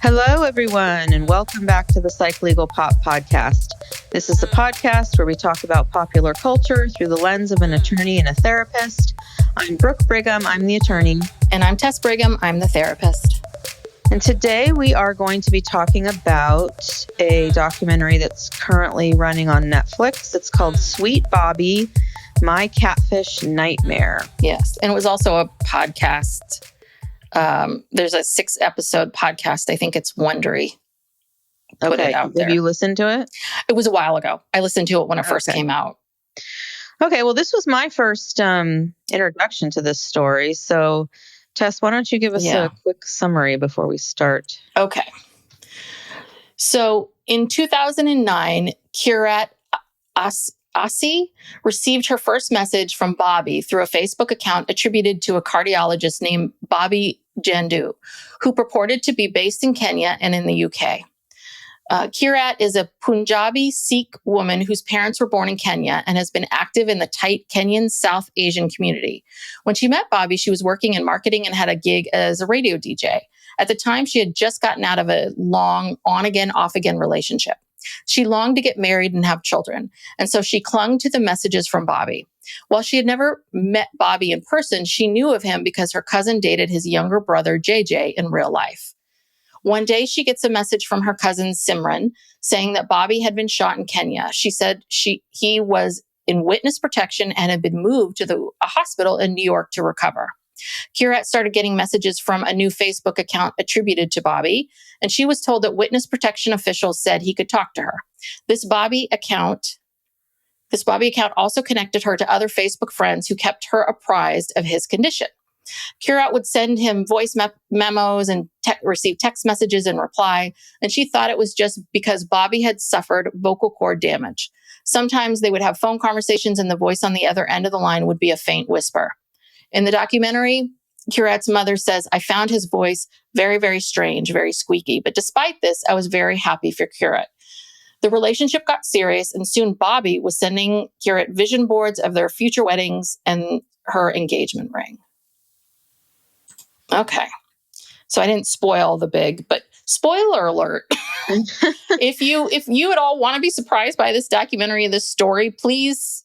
Hello, everyone, and welcome back to the Psych Legal Pop Podcast. This is the podcast where we talk about popular culture through the lens of an attorney and a therapist. I'm Brooke Brigham, I'm the attorney. And I'm Tess Brigham, I'm the therapist. And today we are going to be talking about a documentary that's currently running on Netflix. It's called Sweet Bobby, My Catfish Nightmare. Yes, and it was also a podcast. There's a 6-episode podcast. I think it's Wondery. Put it out there. Have you listened to it? It was a while ago. I listened to it when it first came out. Okay, well, this was my first introduction to this story. So, Tess, why don't you give us a quick summary before we start? Okay. So, in 2009, Kirat Assi received her first message from Bobby through a Facebook account attributed to a cardiologist named Bobby Jandu, who purported to be based in Kenya and in the UK. Kirat is a Punjabi Sikh woman whose parents were born in Kenya and has been active in the tight Kenyan South Asian community. When she met Bobby, she was working in marketing and had a gig as a radio DJ. At the time, she had just gotten out of a long on-again, off-again relationship. She longed to get married and have children, and so she clung to the messages from Bobby. While she had never met Bobby in person, she knew of him because her cousin dated his younger brother, JJ, in real life. One day, she gets a message from her cousin, Simran, saying that Bobby had been shot in Kenya. She said he was in witness protection and had been moved to a hospital in New York to recover. Kirat started getting messages from a new Facebook account attributed to Bobby, and she was told that witness protection officials said he could talk to her. This Bobby account also connected her to other Facebook friends who kept her apprised of his condition. Kirat would send him voice memos and receive text messages in reply, and she thought it was just because Bobby had suffered vocal cord damage. Sometimes they would have phone conversations and the voice on the other end of the line would be a faint whisper. In the documentary, Kirat's mother says, "I found his voice very, very strange, very squeaky. But despite this, I was very happy for Kirat." The relationship got serious, and soon Bobby was sending Kirat vision boards of their future weddings and her engagement ring. Okay. So I didn't spoil the big, but spoiler alert. If you at all want to be surprised by this documentary, this story, please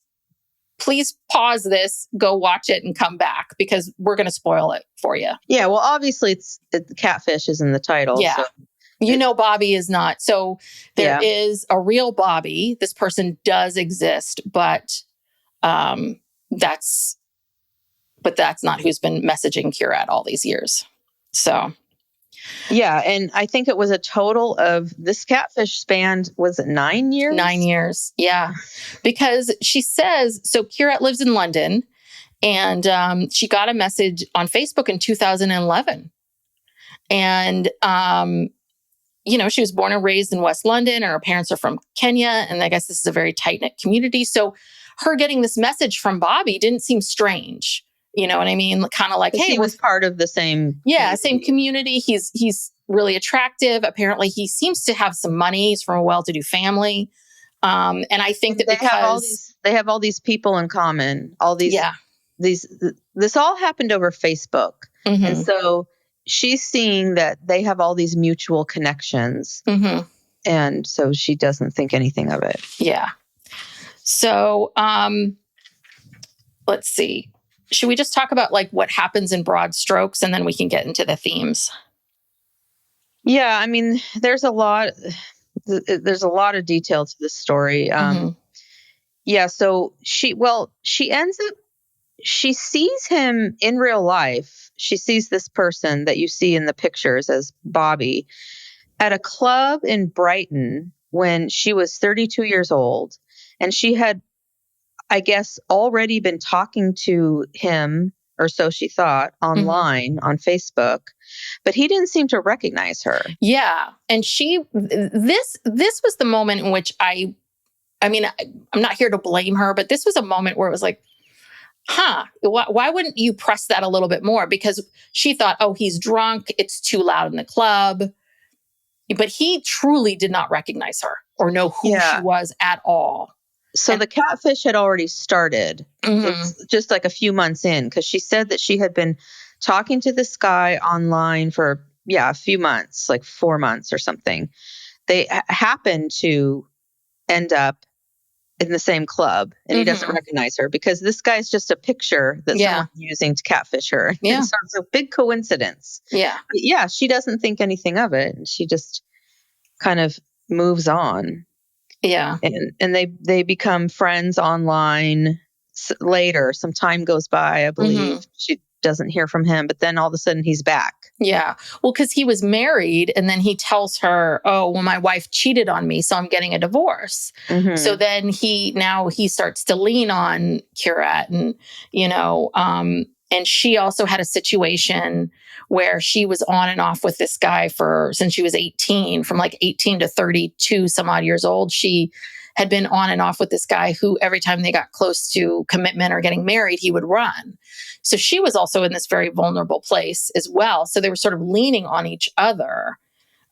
pause this, go watch it, and come back because we're going to spoil it for you. Yeah, well, obviously, Catfish is in the title. Yeah. So Bobby is not. So there is a real Bobby. This person does exist, but that's not who's been messaging Kirat all these years. So. Yeah, and I think it was a total of, this Catfish spanned, was it 9 years? 9 years, yeah. Because she says, so Kirat lives in London, and she got a message on Facebook in 2011. And, she was born and raised in West London, and her parents are from Kenya, and I guess this is a very tight-knit community. So her getting this message from Bobby didn't seem strange. You know what I mean? Kind of like, hey, he was part of the same. Yeah, same community. He's really attractive. Apparently, he seems to have some money. He's from a well-to-do family. And I think that they have all these people in common. All these, this all happened over Facebook, and so she's seeing that they have all these mutual connections, and so she doesn't think anything of it. Yeah. So, let's see. Should we just talk about like what happens in broad strokes, and then we can get into the themes? Yeah, I mean, there's a lot of detail to this story. Yeah, so she sees him in real life. She sees this person that you see in the pictures as Bobby at a club in Brighton when she was 32 years old, and she had, I guess, already been talking to him, or so she thought, online on Facebook, but he didn't seem to recognize her. Yeah. And this was the moment in which I mean, I'm not here to blame her, but this was a moment where it was like, why wouldn't you press that a little bit more? Because she thought, oh, he's drunk. It's too loud in the club. But he truly did not recognize her or know who she was at all. So the Catfish had already started. It's just like a few months in, because she said that she had been talking to this guy online for a few months, like 4 months or something, they happen to end up in the same club, and he doesn't recognize her because this guy's just a picture that someone's using to catfish her. Yeah. So it's a big coincidence. Yeah. But yeah, she doesn't think anything of it, and she just kind of moves on. Yeah. And they become friends online later. Some time goes by, I believe. She doesn't hear from him, but then all of a sudden he's back. Yeah. Well, because he was married, and then he tells her, "Oh, well, my wife cheated on me, so I'm getting a divorce." So then he starts to lean on Kirat, and and she also had a situation where she was on and off with this guy since she was 18, from like 18 to 32 some odd years old. She had been on and off with this guy who every time they got close to commitment or getting married, he would run. So she was also in this very vulnerable place as well. So they were sort of leaning on each other.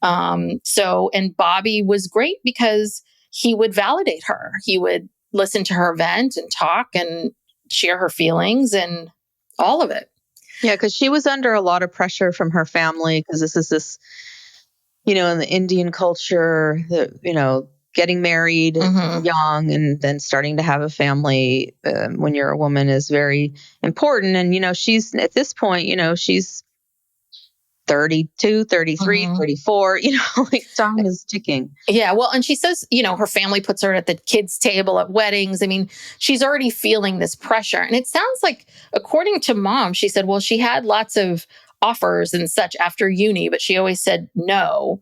And Bobby was great because he would validate her. He would listen to her vent and talk and share her feelings and all of it. Yeah, because she was under a lot of pressure from her family, because this, in the Indian culture, getting married young and then starting to have a family when you're a woman is very important. And, she's at this point, she's 32, 33, 34, like time is ticking. Yeah. Well, and she says, her family puts her at the kids' table at weddings. I mean, she's already feeling this pressure. And it sounds like, according to Mom, she said, well, she had lots of offers and such after uni, but she always said no.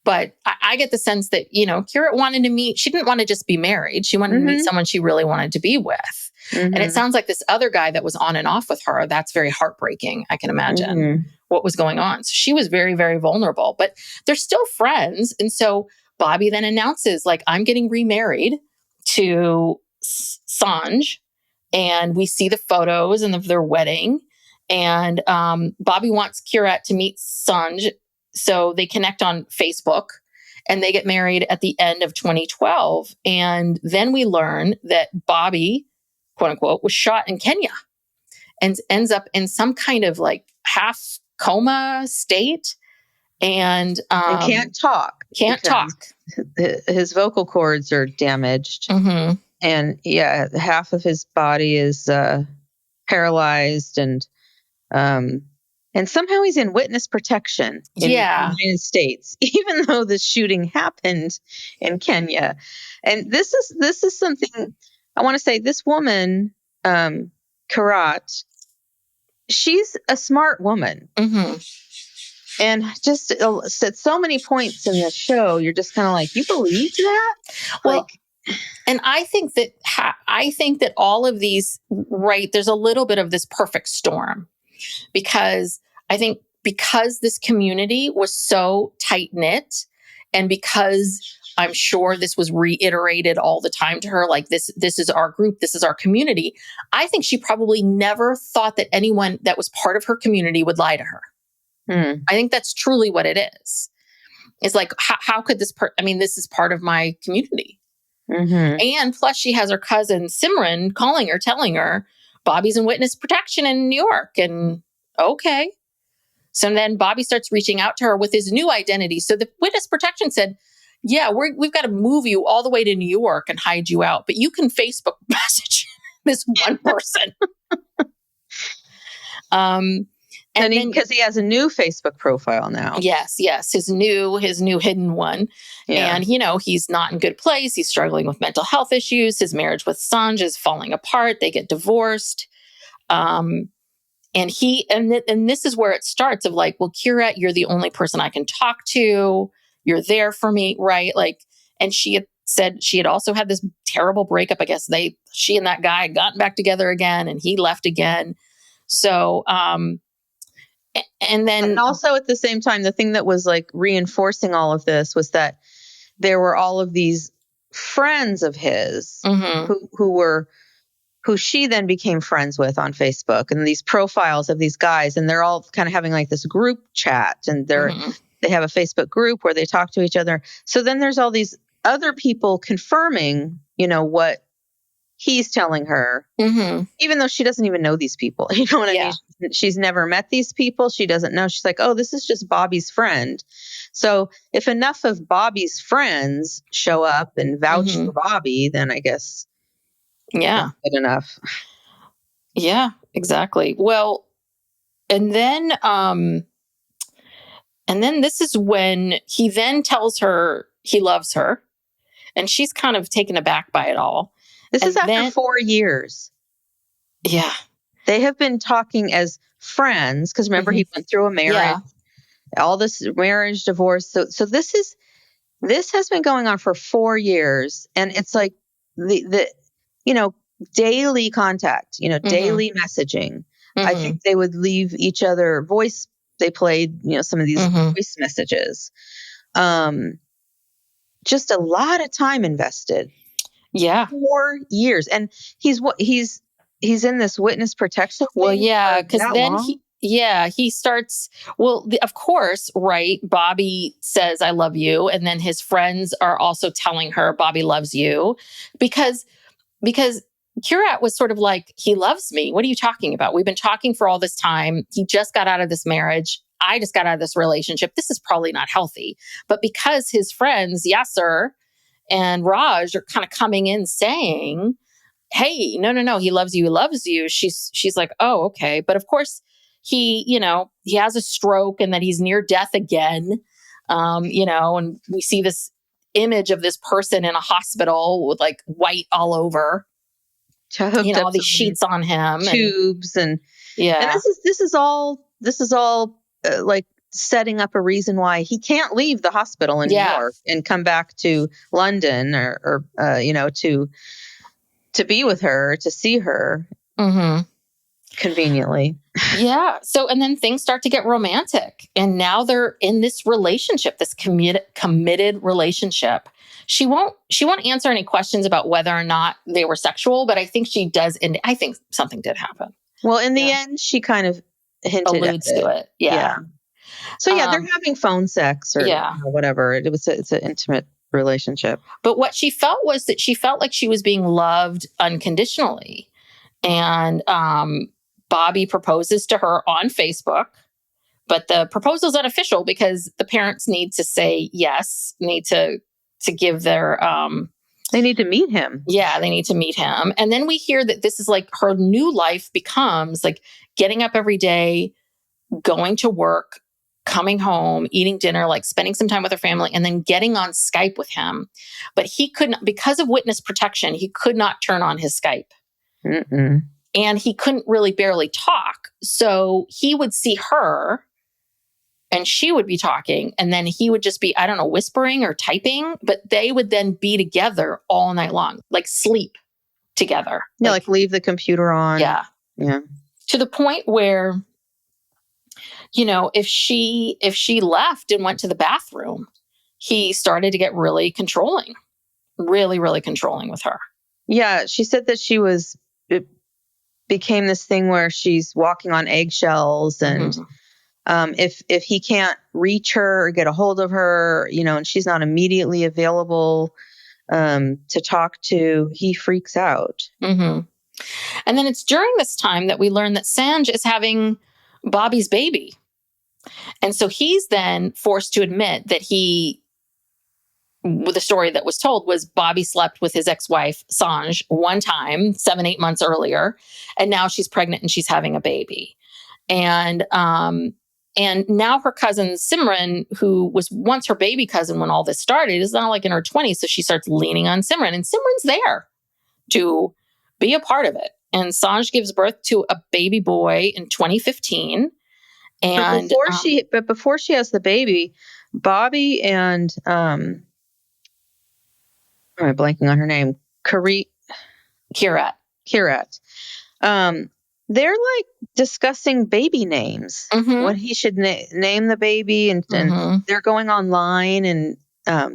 But I get the sense that, Kirat wanted to meet, she didn't want to just be married. She wanted to meet someone she really wanted to be with. And it sounds like this other guy that was on and off with her, that's very heartbreaking. I can imagine what was going on. So she was very, very vulnerable, but they're still friends. And so Bobby then announces, like, I'm getting remarried to Sanj. And we see the photos of their wedding. And Bobby wants Kirat to meet Sanj. So they connect on Facebook, and they get married at the end of 2012. And then we learn that Bobby, quote unquote, was shot in Kenya and ends up in some kind of like half coma state. And can't talk. His vocal cords are damaged. And yeah, half of his body is paralyzed, and somehow he's in witness protection in the United States, even though the shooting happened in Kenya. And this is something I want to say. This woman, Kirat, she's a smart woman. And just at so many points in the show, you're just kind of like, you believed that? Well, and I think that all of these, right, there's a little bit of this perfect storm, because I think because this community was so tight knit, and because I'm sure this was reiterated all the time to her, like this is our group, this is our community. I think she probably never thought that anyone that was part of her community would lie to her. I think that's truly what it is. It's like, how could this this is part of my community. And plus she has her cousin Simran calling her, telling her Bobby's in witness protection in New York. And okay. So then Bobby starts reaching out to her with his new identity. So the witness protection said, yeah, we've got to move you all the way to New York and hide you out, but you can Facebook message this one person. And because he has a new Facebook profile now. Yes, his new hidden one. Yeah. And he's not in good place. He's struggling with mental health issues. His marriage with Sanj is falling apart. They get divorced. And this is where it starts of like, well, Kirat, you're the only person I can talk to. You're there for me, right? Like, and she had said she had also had this terrible breakup. I guess she and that guy got back together again, and he left again. So, and also at the same time, the thing that was like reinforcing all of this was that there were all of these friends of his who she then became friends with on Facebook, and these profiles of these guys, and they're all kind of having like this group chat, and they have a Facebook group where they talk to each other. So then there's all these other people confirming, what he's telling her, Mm-hmm. even though she doesn't even know these people. You know what I Yeah. mean? She's never met these people. She doesn't know. She's like, oh, this is just Bobby's friend. So if enough of Bobby's friends show up and vouch Mm-hmm. for Bobby, then I guess Yeah. that's good enough. Yeah, exactly. Well, and then this is when he then tells her he loves her, and she's kind of taken aback by it all. This is And after then 4 years. yeah. They have been talking as friends because remember he went through a marriage, Yeah. all this marriage, divorce. So this has been going on for 4 years, and it's like the you know daily contact, daily messaging. I Mm-hmm. think they would leave each other voice. They played some of these Mm-hmm. voice messages. Just a lot of time invested. Yeah. 4 years, and he's in this witness protection Well, thing yeah, for because that then long. he starts. Well, of course, right? Bobby says, "I love you," and then his friends are also telling her, "Bobby loves you," because Kirat was sort of like, "He loves me. What are you talking about? We've been talking for all this time. He just got out of this marriage. I just got out of this relationship. This is probably not healthy." But because his friends, Yasser and Raj, are kind of coming in saying, hey, no, he loves you, he loves you. She's like, oh, okay. But of course, he has a stroke and that he's near death again. And we see this image of this person in a hospital with like white all over, Hooked up all to these sheets on him. tubes, and Yeah. this is all like setting up a reason why he can't leave the hospital in New Yeah. York and come back to London or to be with her, to see her Mm-hmm. conveniently. Yeah. So, and then things start to get romantic. And now they're in this relationship, this committed relationship. She won't answer any questions about whether or not they were sexual, but I think she does. And I think something did happen. Well, in the end, she kind of hinted at Alludes to it. Yeah. So yeah, they're having phone sex or Yeah. whatever. It's an intimate relationship. But what she felt was that she felt like she was being loved unconditionally. And Bobby proposes to her on Facebook, but the proposal's unofficial because the parents need to say yes, need to give their They need to meet him. yeah, they need to meet him. And then we hear that this is like her new life becomes like getting up every day, going to work, coming home, eating dinner, like spending some time with her family, and then getting on Skype with him. But he couldn't, because of witness protection, he could not turn on his Skype. Mm-mm. And he couldn't really barely talk. So he would see her and she would be talking. And then he would just be, I don't know, whispering or typing. But they would then be together all night long, like sleep together. Yeah, like leave the computer on. Yeah. Yeah. To the point where, if she left and went to the bathroom, he started to get really controlling, really, really controlling with her. Yeah. She said that it became this thing where she's walking on eggshells, and if he can't reach her or get a hold of her, and she's not immediately available to talk to, he freaks out. Mm-hmm. And then it's during this time that we learn that Sanj is having Bobby's baby. And so he's then forced to admit that the story that was told was Bobby slept with his ex-wife, Sanj, one time, 7-8 months earlier. And now she's pregnant and she's having a baby. And now her cousin Simran, who was once her baby cousin when all this started, is now like in her 20s. So she starts leaning on Simran, and Simran's there to be a part of it. And Sanj gives birth to a baby boy in 2015. And but before she has the baby, Bobby and am I blanking on her name? Kirat. They're like discussing baby names, what he should name the baby, and they're going online and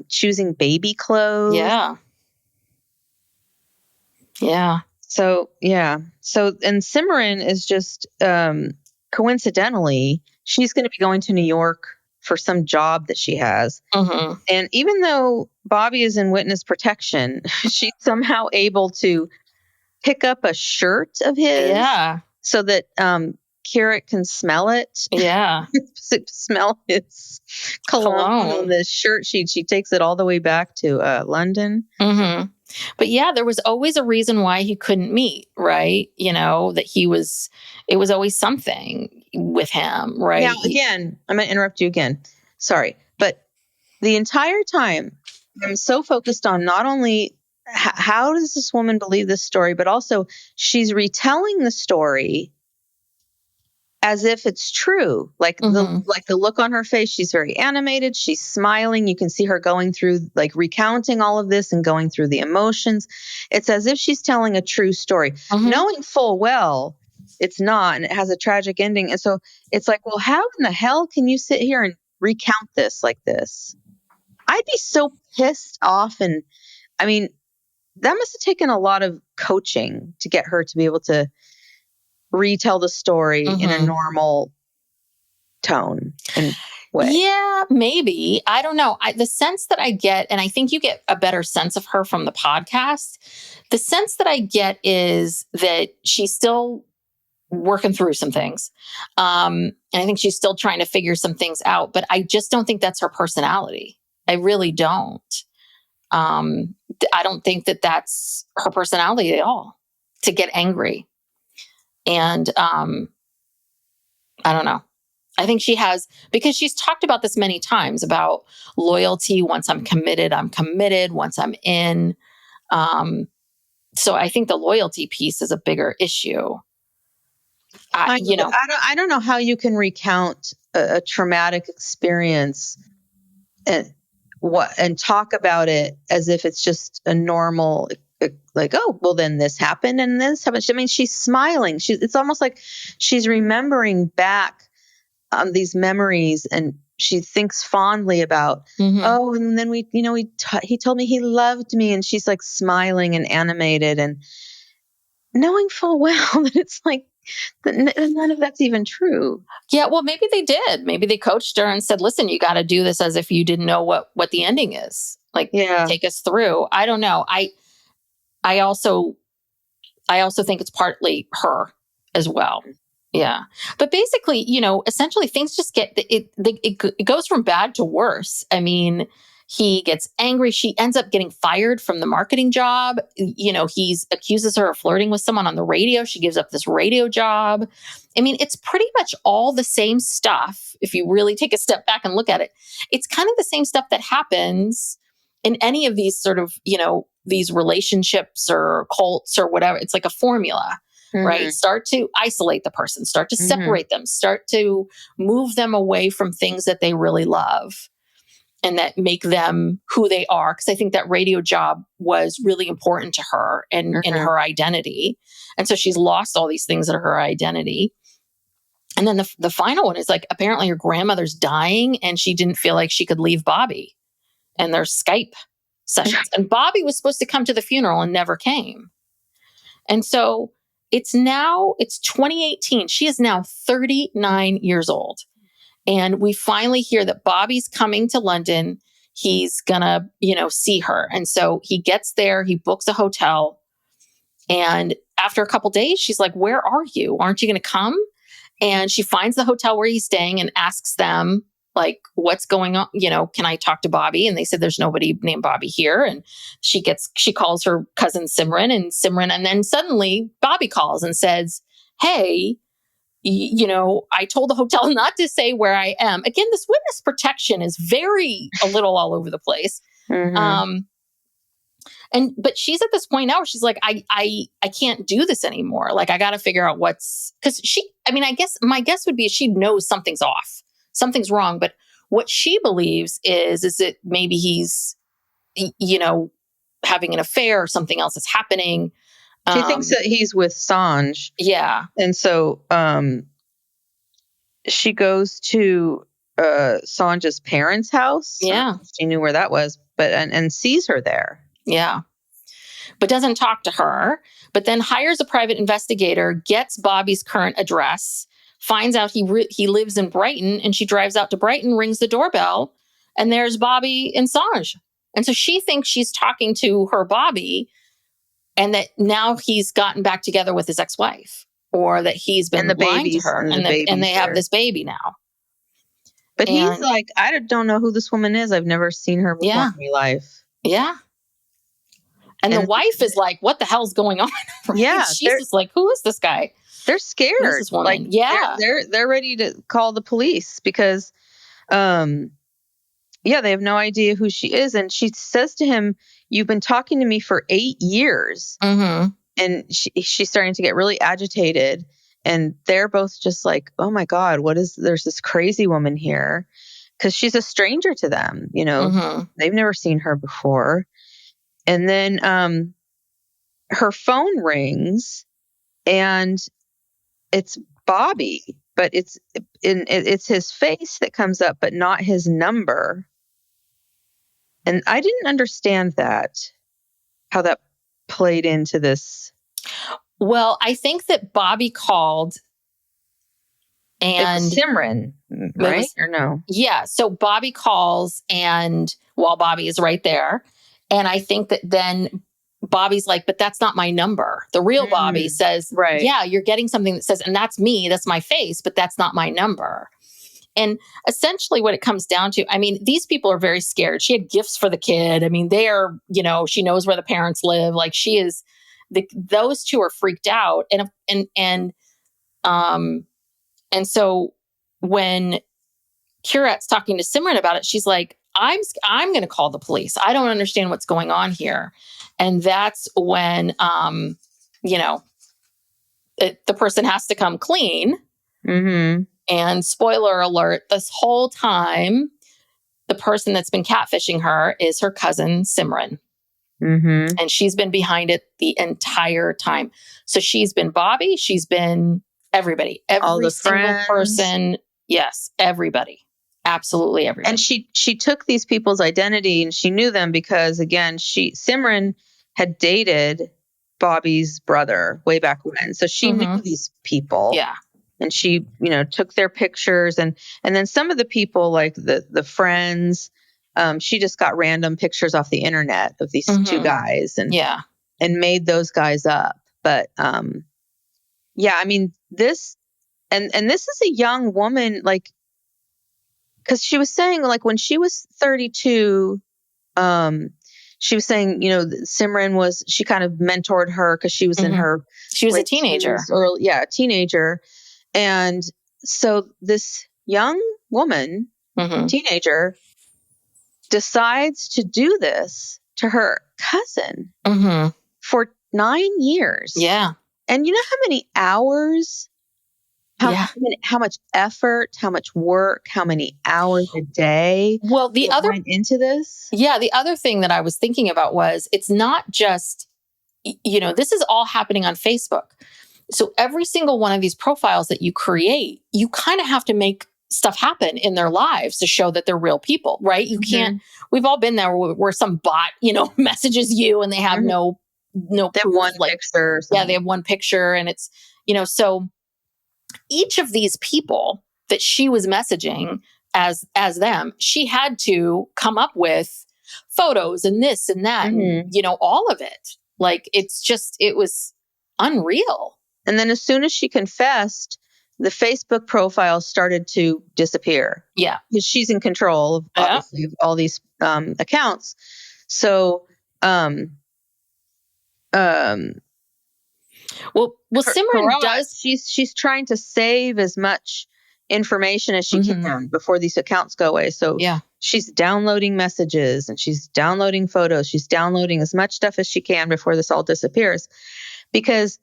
choosing baby clothes. Yeah. Yeah. So and Simran is just coincidentally, she's going to be going to New York for some job that she has. And even though Bobby is in witness protection, she's somehow able to pick up a shirt of his Yeah. so that Kirat can smell it. Yeah. Smell his cologne on the shirt. She takes it all the way back to London. Mm-hmm. But yeah, there was always a reason why he couldn't meet, right? That it was always something with him, right? Now, again, I'm going to interrupt you again. Sorry. But the entire time, I'm so focused on not only how does this woman believe this story, but also she's retelling the story as if it's true. Like the look on her face, she's very animated. She's smiling. You can see her going through, like, recounting all of this and going through the emotions. It's as if she's telling a true story, knowing full well it's not, and it has a tragic ending. And so it's like, well, how in the hell can you sit here and recount this like this? I'd be so pissed off. And I mean, that must have taken a lot of coaching to get her to be able to retell the story in a normal tone and way. Yeah, maybe. I don't know. The sense that I get, and I think you get a better sense of her from the podcast, the sense that I get is that she's still working through some things. And I think she's still trying to figure some things out, but I just don't think that's her personality. I really don't. I don't think that that's her personality at all, to get angry. And I don't know. I think she has, because she's talked about this many times about loyalty. Once I'm committed, I'm committed. Once I'm in. So I think the loyalty piece is a bigger issue. I don't know how you can recount a traumatic experience and talk about it as if it's just a normal, like, oh, well, then this happened and this happened. I mean, she's smiling. It's almost like she's remembering back these memories, and she thinks fondly about, oh, and then he told me he loved me, and she's like smiling and animated and knowing full well that it's like, none of that's even true. Yeah, well, maybe they did. Maybe they coached her and said, listen, you got to do this as if you didn't know what the ending is. Like, take us through. I don't know. I also think it's partly her as well. Yeah. But basically, essentially things just it goes from bad to worse. I mean, he gets angry. She ends up getting fired from the marketing job. He accuses her of flirting with someone on the radio. She gives up this radio job. I mean, it's pretty much all the same stuff. If you really take a step back and look at it, it's kind of the same stuff that happens in any of these sort of, these relationships or cults or whatever. It's like a formula. Right? Start to isolate the person, start to separate them, start to move them away from things that they really love and that make them who they are. Because I think that radio job was really important to her and in her identity. And so she's lost all these things that are her identity. And then the final one is like, apparently her grandmother's dying and she didn't feel like she could leave Bobby. And there's Skype sessions. And Bobby was supposed to come to the funeral and never came. And so it's 2018. She is now 39 years old. And we finally hear that Bobby's coming to London. He's gonna, see her. And so he gets there, he books a hotel. And after a couple days, she's like, where are you? Aren't you gonna come? And she finds the hotel where he's staying and asks them, like, what's going on? Can I talk to Bobby? And they said, there's nobody named Bobby here. And she calls her cousin Simran, and then suddenly Bobby calls and says, hey, I told the hotel not to say where I am. Again, this witness protection is a little all over the place. But she's at this point now where she's like, I can't do this anymore. Like, I got to figure out my guess would be she knows something's off. Something's wrong. But what she believes is that maybe he's, having an affair or something else is happening. She thinks that he's with Sanj. Yeah. And so she goes to Sanj's parents' house. Yeah. She knew where that was, but and sees her there. Yeah. But doesn't talk to her, but then hires a private investigator, gets Bobby's current address, finds out he lives in Brighton, and she drives out to Brighton, rings the doorbell, and there's Bobby and Sanj. And so she thinks she's talking to her Bobby, and that now he's gotten back together with his ex-wife, or that he's been lying to her, and they have this baby now. But he's like, I don't know who this woman is. I've never seen her before in my life. Yeah. And the wife is like, what the hell's going on? Right? Yeah. She's just like, who is this guy? They're scared. This woman. Like, they're ready to call the police because, they have no idea who she is. And she says to him, you've been talking to me for 8 years. Mm-hmm. And she's starting to get really agitated. And they're both just like, oh my God, there's this crazy woman here. Because she's a stranger to them, they've never seen her before. And then her phone rings and it's Bobby, but it's his face that comes up, but not his number. And I didn't understand how that played into this. Well, I think that Bobby called and it was Simran, right? Or no? Yeah. So Bobby calls, and while Bobby is right there. And I think that then Bobby's like, but that's not my number. The real Bobby says, right. Yeah, you're getting something that says, and that's me, that's my face, but that's not my number. And essentially what it comes down to, I mean, these people are very scared. She had gifts for the kid. I mean, they are, she knows where the parents live. Like those two are freaked out. And so when Kirat's talking to Simran about it, she's like, I'm going to call the police. I don't understand what's going on here. And that's when, the person has to come clean. Mm-hmm. And spoiler alert, this whole time, the person that's been catfishing her is her cousin, Simran. Mm-hmm. And she's been behind it the entire time. So she's been Bobby. She's been everybody. Every single person. Yes, everybody. Absolutely everybody. And she took these people's identity and she knew them because, again, Simran had dated Bobby's brother way back when. So she knew these people. Yeah. And she, took their pictures and then some of the people, like the friends, she just got random pictures off the internet of these two guys and made those guys up. But, I mean, this is a young woman, like, because she was saying, like, when she was 32, she was saying, Simran she kind of mentored her because she was in her... She was a teenager. A teenager. And so this young woman, teenager, decides to do this to her cousin for 9 years. Yeah. And you know how many hours, how much effort, how much work, how many hours a day went into this? Yeah. The other thing that I was thinking about was it's not just, this is all happening on Facebook. So every single one of these profiles that you create, you kind of have to make stuff happen in their lives to show that they're real people, right? You can't, we've all been there where some bot, messages you and they have no they have proof, one picture. Yeah, they have one picture and it's, so each of these people that she was messaging as them, she had to come up with photos and this and that, and, all of it. Like, it was unreal. And then as soon as she confessed, the Facebook profile started to disappear. Yeah. Because she's in control of, obviously, of all these accounts. So, Simran does... She's trying to save as much information as she can before these accounts go away. So she's downloading messages and she's downloading photos. She's downloading as much stuff as she can before this all disappears. Because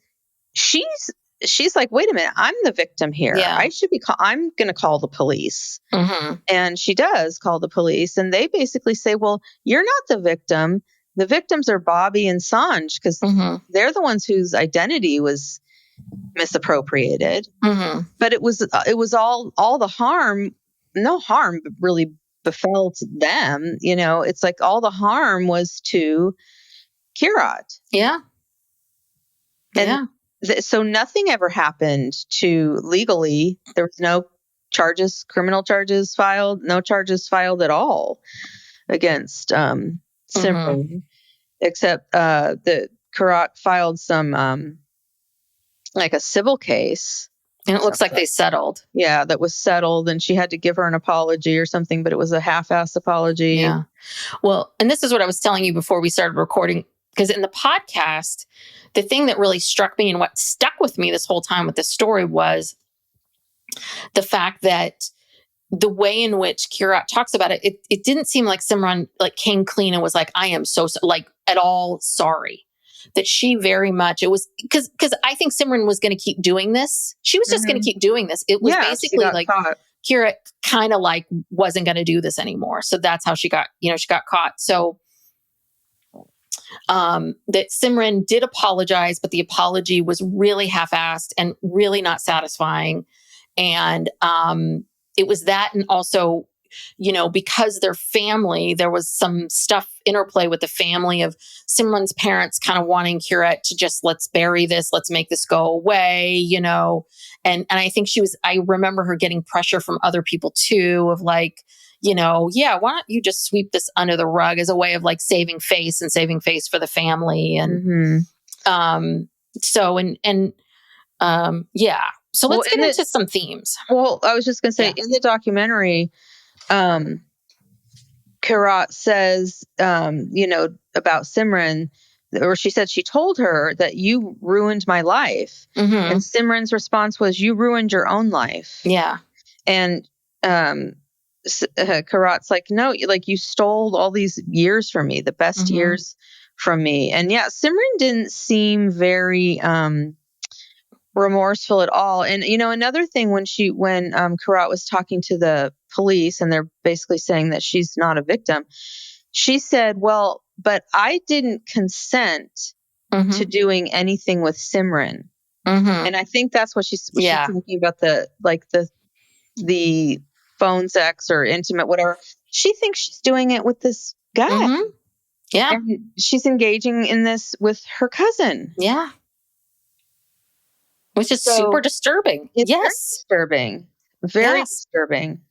she's like, wait a minute, I'm the victim here. Yeah. I'm going to call the police. And she does call the police and they basically say, well, you're not the victim. The victims are Bobby and Sanj because they're the ones whose identity was misappropriated. But it was all the harm, no harm really befell to them. It's like all the harm was to Kirat. Yeah. And so nothing ever happened to legally. There was no criminal charges filed, no charges filed at all against Simran, except Kirat filed some like a civil case. And it looks like they settled. Yeah, that was settled, and she had to give her an apology or something, but it was a half-assed apology. Yeah. Well, and this is what I was telling you before we started recording, because in the podcast, the thing that really struck me and what stuck with me this whole time with this story was the fact that the way in which Kirat talks about it, it didn't seem like Simran like came clean and was like, I am so like at all sorry. That she very much, it was because I think Simran was going to keep doing this. She was just going to keep doing this. It was basically like caught. Kirat kind of like wasn't going to do this anymore. So that's how she got caught. So that Simran did apologize, but the apology was really half-assed and really not satisfying. And it was that, and also, because their family, there was some stuff interplay with the family of Simran's parents kind of wanting Kirat to just, let's bury this, let's make this go away, and I think I remember her getting pressure from other people too, of like, yeah, why don't you just sweep this under the rug as a way of like saving face for the family. And, yeah. So let's get into some themes. Well, I was just going to say, in the documentary, Kirat says, about Simran, or she said she told her that you ruined my life. And Simran's response was, you ruined your own life. Yeah. And Kirat's like, no, like you stole all these years from me, the best years from me. And yeah, Simran didn't seem very remorseful at all. And another thing, when Kirat was talking to the police and they're basically saying that she's not a victim, she said, well, but I didn't consent to doing anything with Simran. And I think that's what she's thinking about, the phone sex or intimate, whatever. She thinks she's doing it with this guy. Yeah. And she's engaging in this with her cousin. Yeah. Which is super disturbing. It's very disturbing.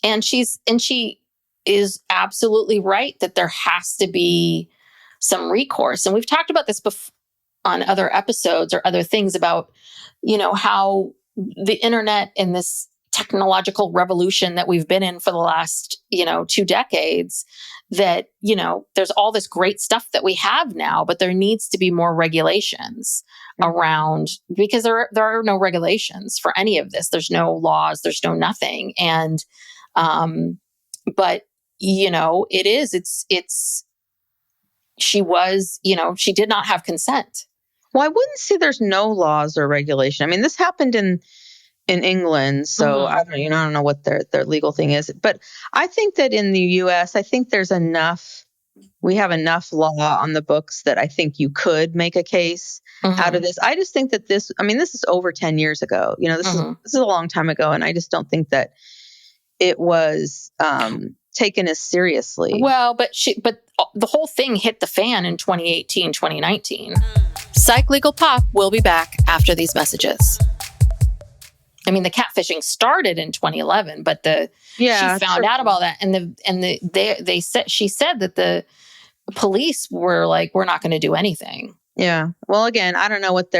And she is absolutely right that there has to be some recourse. And we've talked about this before on other episodes or other things about, how the internet and this technological revolution that we've been in for the last, 2 decades, that, there's all this great stuff that we have now, but there needs to be more regulations around, because there are no regulations for any of this. There's no laws, there's no nothing. And, but she did not have consent. Well, I wouldn't say there's no laws or regulation. I mean, this happened in England, so I don't know what their legal thing is. But I think that in the U.S., I think we have enough law on the books that I think you could make a case out of this. I just think that this is over 10 years ago. This is a long time ago, and I just don't think that it was taken as seriously. Well, but the whole thing hit the fan in 2018, 2019. Psych Legal Pop will be back after these messages. I mean, the catfishing started in 2011, but she found out about that, she said that the police were like, we're not going to do anything. Yeah. Well, again, I don't know what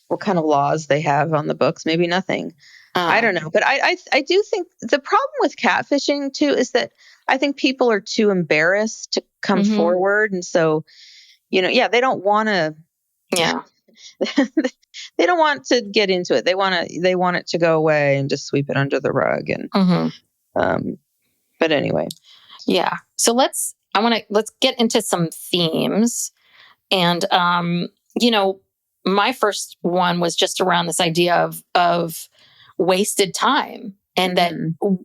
what kind of laws they have on the books. Maybe nothing. I don't know. But I do think the problem with catfishing too is that I think people are too embarrassed to come forward, and so they don't want to. Yeah. They don't want to get into it. They want it to go away and just sweep it under the rug. And but anyway, yeah. So let's get into some themes. And my first one was just around this idea of wasted time, and that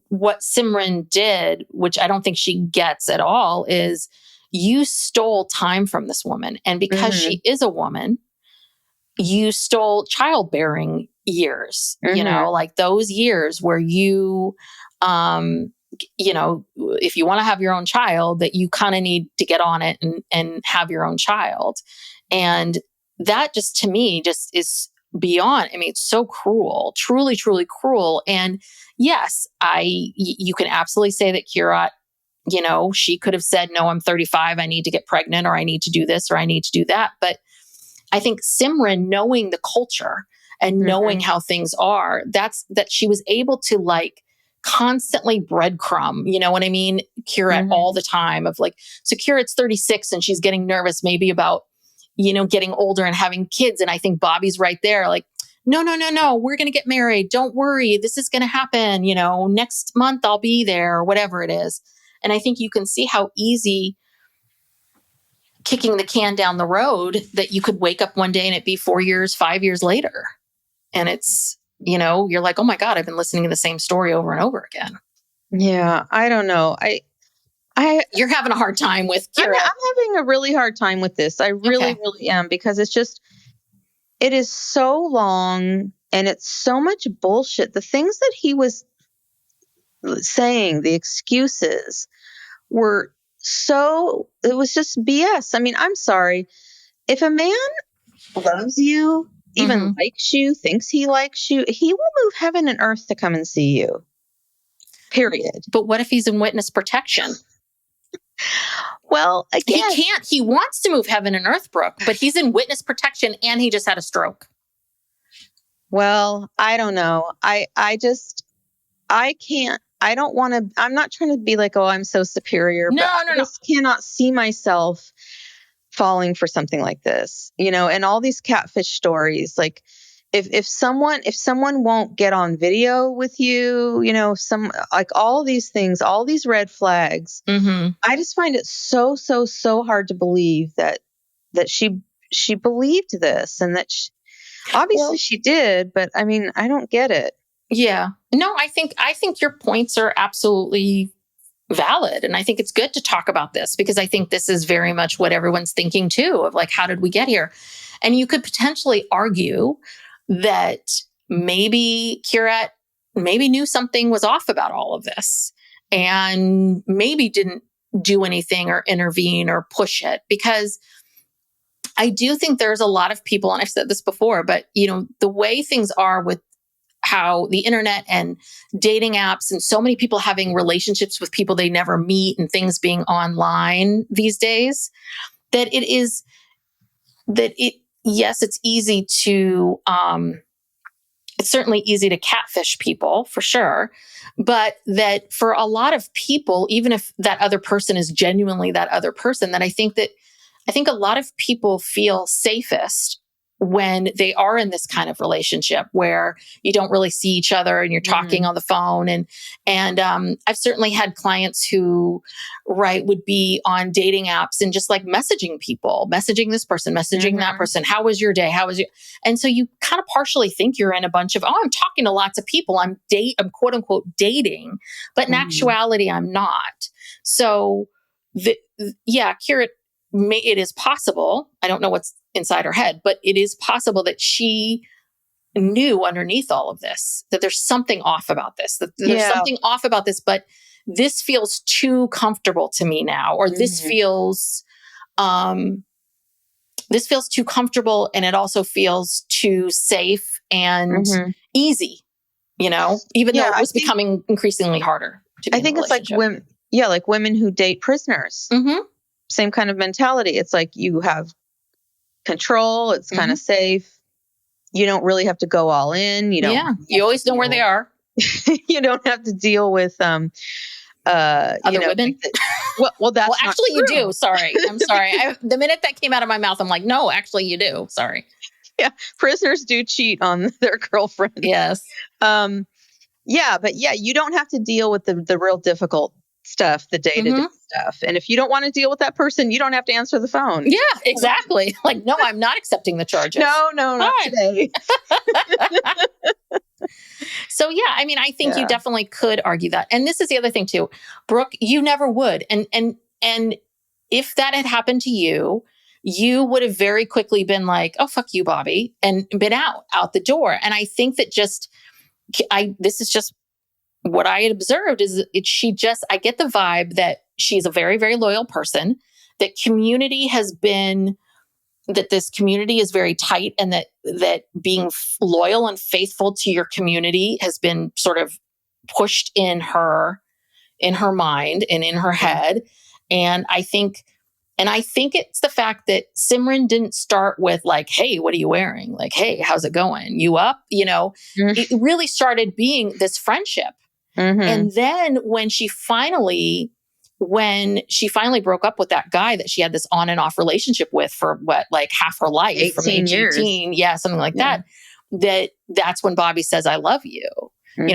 what Simran did, which I don't think she gets at all, is you stole time from this woman, and because she is a woman, you stole childbearing years, like those years where you, if you want to have your own child, that you kind of need to get on it and have your own child. And that just, to me, just is beyond, it's so cruel, truly, truly cruel. And yes, you can absolutely say that Kirat she could have said, no, I'm 35. I need to get pregnant, or I need to do this, or I need to do that. But I think Simran, knowing the culture and knowing how things are, that she was able to like constantly breadcrumb, you know what I mean? Kirat all the time of like, so Kirat's 36 and she's getting nervous maybe about, getting older and having kids. And I think Bobby's right there, like, no, we're going to get married. Don't worry. This is going to happen. Next month I'll be there, or whatever it is. And I think you can see how easy kicking the can down the road that you could wake up one day and it be 4 years, 5 years later. And it's, you're like, oh my God, I've been listening to the same story over and over again. Yeah. I don't know. You're having a hard time with Kirat. I'm having a really hard time with this. I really, really am, because it is so long and it's so much bullshit. The things that he was saying, the excuses were it was just BS. I mean, I'm sorry. If a man loves you, even likes you, thinks he likes you, he will move heaven and earth to come and see you. Period. But what if he's in witness protection? Well, again, he can't. He wants to move heaven and earth, Brooke, but he's in witness protection and he just had a stroke. Well, I don't know. I can't. I don't want to. I'm not trying to be like, oh, I'm so superior. No. I just cannot see myself falling for something like this, and all these catfish stories. Like, if someone won't get on video with you, some, like, all these things, all these red flags. I just find it so hard to believe that she believed this, and that obviously she did, but I mean, I don't get it. Yeah. No, I think your points are absolutely valid. And I think it's good to talk about this, because I think this is very much what everyone's thinking too, of like, how did we get here? And you could potentially argue that maybe Kirat knew something was off about all of this and maybe didn't do anything or intervene or push it, because I do think there's a lot of people, and I've said this before, but the way things are with how the internet and dating apps and so many people having relationships with people they never meet and things being online these days, yes, it's easy to, it's certainly easy to catfish people for sure. But that for a lot of people, even if that other person is genuinely that other person, that I think a lot of people feel safest when they are in this kind of relationship where you don't really see each other and you're talking on the phone. And I've certainly had clients who, would be on dating apps and just like messaging people, messaging this person, messaging that person. How was your day? And so you kind of partially think you're in a bunch of, I'm talking to lots of people. I'm quote unquote dating, but in actuality, I'm not. So Kirat, it is possible. I don't know what's inside her head, but it is possible that she knew underneath all of this that there's something off about this, but this feels too comfortable to me now, or this feels too comfortable, and it also feels too safe and easy, even though it was becoming increasingly harder to be in a relationship. It's like women who date prisoners. Same kind of mentality. It's like you have control. It's kind of safe. You don't really have to go all in. You always know where they are. You don't have to deal with other women. That's actually you do. Sorry, I'm sorry. The minute that came out of my mouth, I'm like, no, actually you do. Sorry. Yeah, prisoners do cheat on their girlfriends. Yes. But you don't have to deal with the real difficult stuff, the day-to-day stuff. And if you don't want to deal with that person, you don't have to answer the phone. Yeah, exactly. Like, no, I'm not accepting the charges. No, not today. So I mean, I think you definitely could argue that. And this is the other thing too, Brooke, you never would. And if that had happened to you, you would have very quickly been like, oh, fuck you, Bobby, and been out the door. And I think that this is just what I had observed is I get the vibe that she's a very, very loyal person, that this community is very tight, and that being loyal and faithful to your community has been sort of pushed in her in her mind and in her head. And I think it's the fact that Simran didn't start with like, hey, what are you wearing? Like, hey, how's it going? You up? It really started being this friendship. And then when she finally broke up with that guy that she had this on and off relationship with for like half her life, from age 18, something like that's when Bobby says, I love you.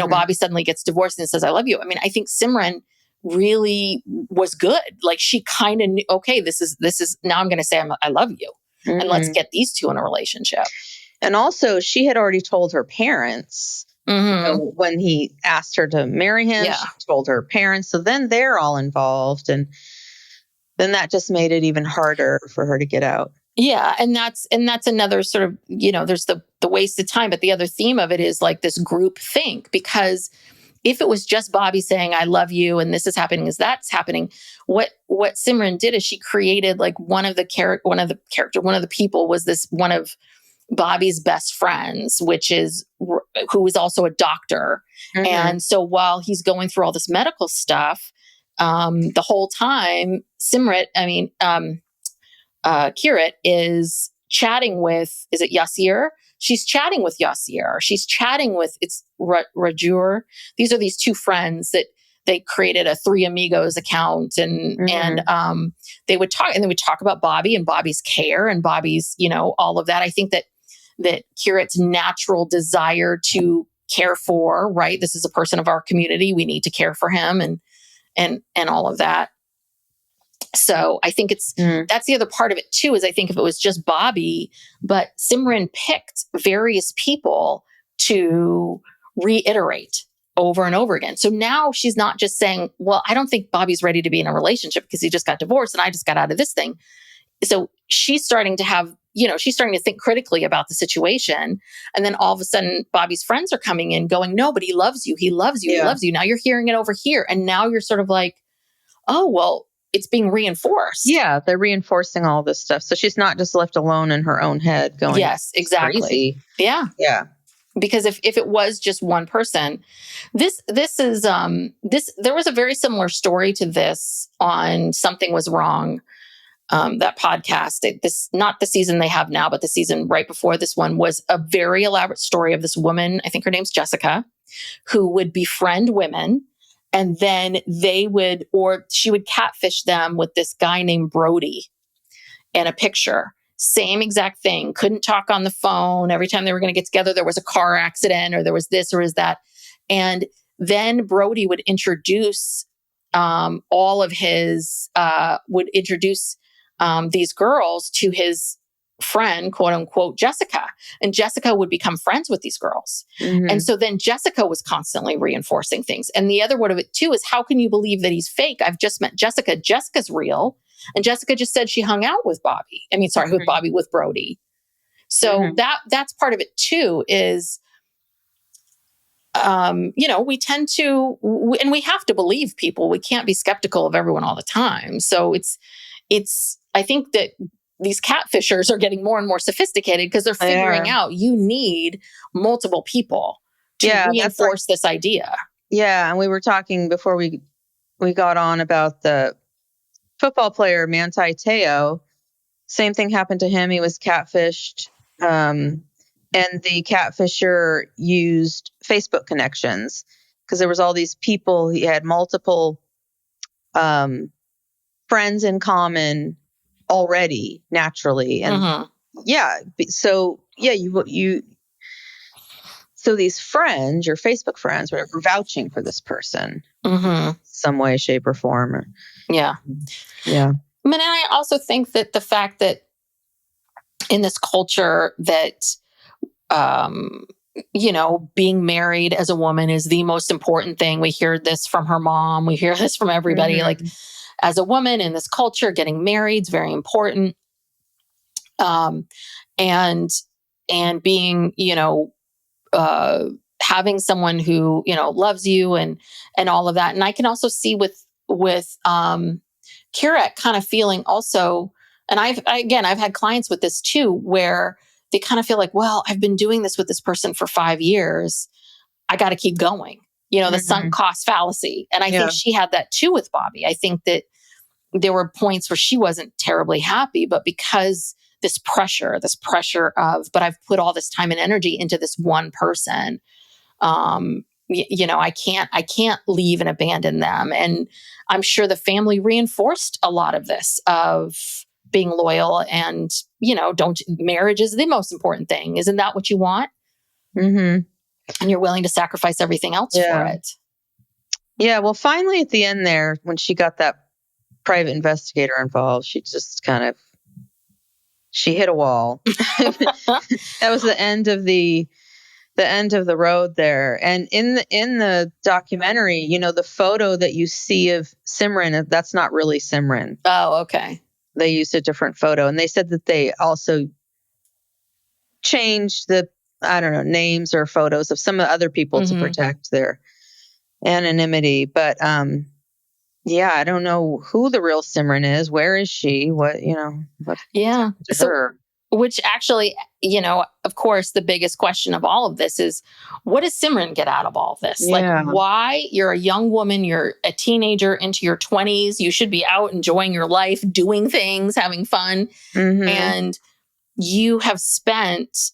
Bobby suddenly gets divorced and says, I love you. I mean, I think Simran really was good. Like, she kind of knew, okay, this is now I'm going to say I love you, and let's get these two in a relationship. And also, she had already told her parents when he asked her to marry him. She told her parents. So then they're all involved, and then that just made it even harder for her to get out. Yeah, and that's another sort of, there's the wasted time, but the other theme of it is like this group think, because if it was just Bobby saying, I love you, and this is happening, as that's happening, what Simran did is she created like one of the people was this one of Bobby's best friends, who is also a doctor. And so while he's going through all this medical stuff, the whole time, Kirat is chatting with, is it Yasir? She's chatting with Yasir. She's chatting with, it's Rajur. These are these two friends that they created a Three Amigos account, and they would talk about Bobby and Bobby's care and Bobby's, all of that. I think that Kirat's natural desire to care for, right? This is a person of our community. We need to care for him and all of that. So I think that's the other part of it too, is I think if it was just Bobby, but Simran picked various people to reiterate over and over again. So now she's not just saying, well, I don't think Bobby's ready to be in a relationship because he just got divorced and I just got out of this thing. So she's starting to have, she's starting to think critically about the situation. And then all of a sudden Bobby's friends are coming in going, no, but he loves you. He loves you. He loves you. Now you're hearing it over here. And now you're sort of like, oh, well, it's being reinforced. Yeah, they're reinforcing all this stuff. So she's not just left alone in her own head going, yes, exactly. Crazy. Yeah. Yeah. Because if it was just one person, there was a very similar story to this on Something Was Wrong, that podcast. Not the season they have now, but the season right before this one was a very elaborate story of this woman, I think her name's Jessica, who would befriend women. And then she would catfish them with this guy named Brody and a picture. Same exact thing. Couldn't talk on the phone. Every time they were going to get together, there was a car accident or there was this or is that. And then Brody would introduce these girls to his friend, quote unquote, Jessica. And Jessica would become friends with these girls. And so then Jessica was constantly reinforcing things. And the other word of it too is, how can you believe that he's fake? I've just met Jessica. Jessica's real. And Jessica just said she hung out with Bobby. With Brody. So that's part of it too, is, we tend to, and we have to believe people. We can't be skeptical of everyone all the time. So I think that these catfishers are getting more and more sophisticated because they're figuring out you need multiple people to reinforce this idea. Yeah. And we were talking before we got on about the football player, Manti Te'o. Same thing happened to him. He was catfished. And the catfisher used Facebook connections because there was all these people. He had multiple friends in common already, naturally. And so these friends, your Facebook friends, were vouching for this person some way, shape, or form. Yeah. Yeah. And I also think that the fact that in this culture that, being married as a woman is the most important thing. We hear this from her mom. We hear this from everybody. Like, as a woman in this culture, getting married is very important. And being, having someone who, loves you and all of that. And I can also see with Kirat kind of feeling also, and I've had clients with this too, where they kind of feel like, well, I've been doing this with this person for 5 years. I got to keep going. the sunk cost fallacy. And I think Yeah. she had that too with Bobby. I think that there were points where she wasn't terribly happy, but because this pressure of, but I've put all this time and energy into this one person. I can't leave and abandon them. And I'm sure the family reinforced a lot of this of being loyal and, marriage is the most important thing. Isn't that what you want? Mm-hmm. And you're willing to sacrifice everything else for it. Yeah. Well, finally at the end there, when she got that private investigator involved, she just she hit a wall. That was the end of the road there. And in the documentary, the photo that you see of Simran, that's not really Simran. Oh, okay. They used a different photo, and they said that they also changed the, I don't know, names or photos of some of the other people to protect their anonymity. But I don't know who the real Simran is. Where is she? What happened to her? Which actually, of course, the biggest question of all of this is, what does Simran get out of all of this? Yeah. Like, why? You're a young woman, you're a teenager into your 20s, you should be out enjoying your life, doing things, having fun. And you have spent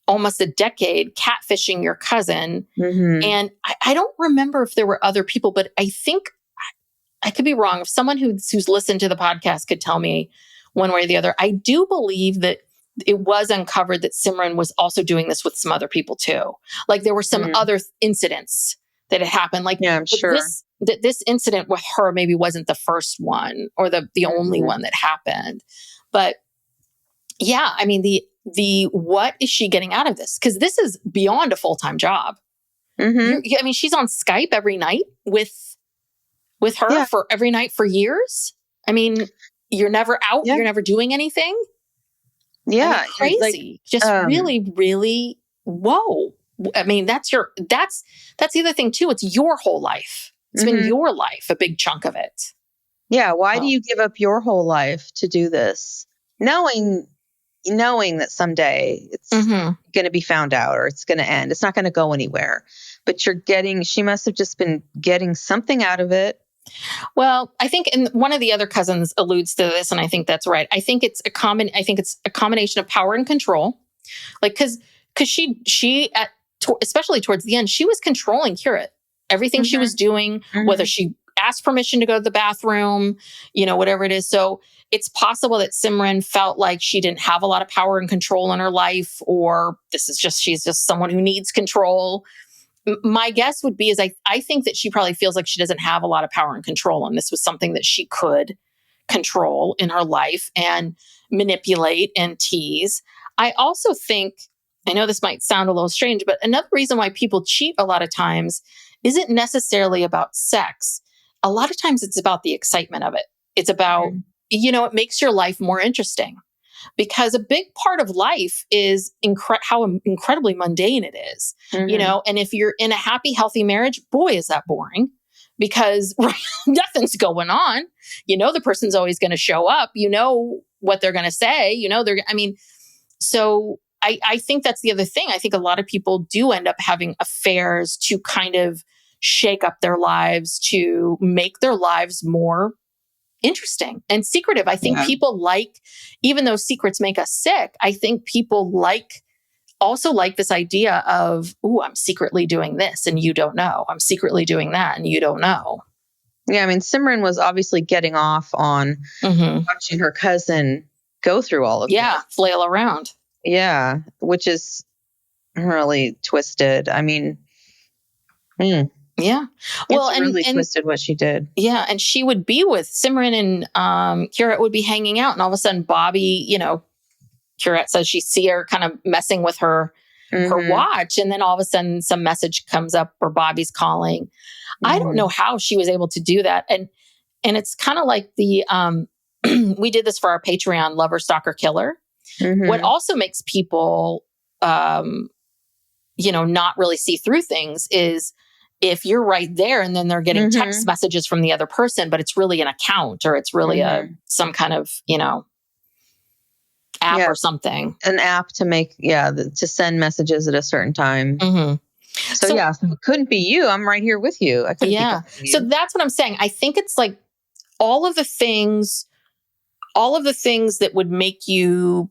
almost a decade catfishing your cousin. And I don't remember if there were other people, but I think I could be wrong. If someone who's listened to the podcast could tell me one way or the other, I do believe that it was uncovered that Simran was also doing this with some other people too. Like there were some other incidents that had happened. Like, I'm sure this incident with her maybe wasn't the first one or the only one that happened. But yeah, I mean, the what is she getting out of this? Because this is beyond a full-time job. I mean, she's on Skype every night with her for every night for years. I mean, you're never out. You're never doing anything. Yeah. I mean, crazy. Just really, really, whoa. I mean, that's the other thing too. It's your whole life. It's been your life, a big chunk of it. Yeah. Why do you give up your whole life to do this? Knowing that someday it's going to be found out or it's going to end. It's not going to go anywhere. But she must have just been getting something out of it. Well, I think, and one of the other cousins alludes to this, and I think that's right. I think it's a combination of power and control. Like, cause she especially towards the end, she was controlling Kirat. Everything she was doing, whether she asked permission to go to the bathroom, whatever it is. So it's possible that Simran felt like she didn't have a lot of power and control in her life, or she's just someone who needs control. My guess would be I think that she probably feels like she doesn't have a lot of power and control. And this was something that she could control in her life and manipulate and tease. I also think, I know this might sound a little strange, but another reason why people cheat a lot of times isn't necessarily about sex. A lot of times it's about the excitement of it. It's about, it makes your life more interesting. Because a big part of life is how incredibly mundane it is, and if you're in a happy, healthy marriage, boy, is that boring because nothing's going on. The person's always going to show up, what they're going to say, so I think that's the other thing. I think a lot of people do end up having affairs to kind of shake up their lives, to make their lives more interesting and secretive. I think people even though secrets make us sick, I think people also like this idea of, ooh, I'm secretly doing this and you don't know. I'm secretly doing that and you don't know. Yeah, I mean, Simran was obviously getting off on watching her cousin go through all of this. Yeah, flail around. Yeah, which is really twisted. I mean, yeah. Well, it's really twisted what she did. Yeah. And she would be with Simran and Kirat would be hanging out. And all of a sudden, Bobby, Kirat says she see her kind of messing with her watch. And then all of a sudden, some message comes up where Bobby's calling. I don't know how she was able to do that. And it's kind of like we did this for our Patreon, Lover, Stalker, Killer. What also makes people, not really see through things is, if you're right there and then they're getting text messages from the other person, but it's really an account or it's really some kind of, app or something. An app to make, to send messages at a certain time. So yeah, so it couldn't be you. I'm right here with you. I couldn't be calling you. So that's what I'm saying. I think it's like all of the things that would make you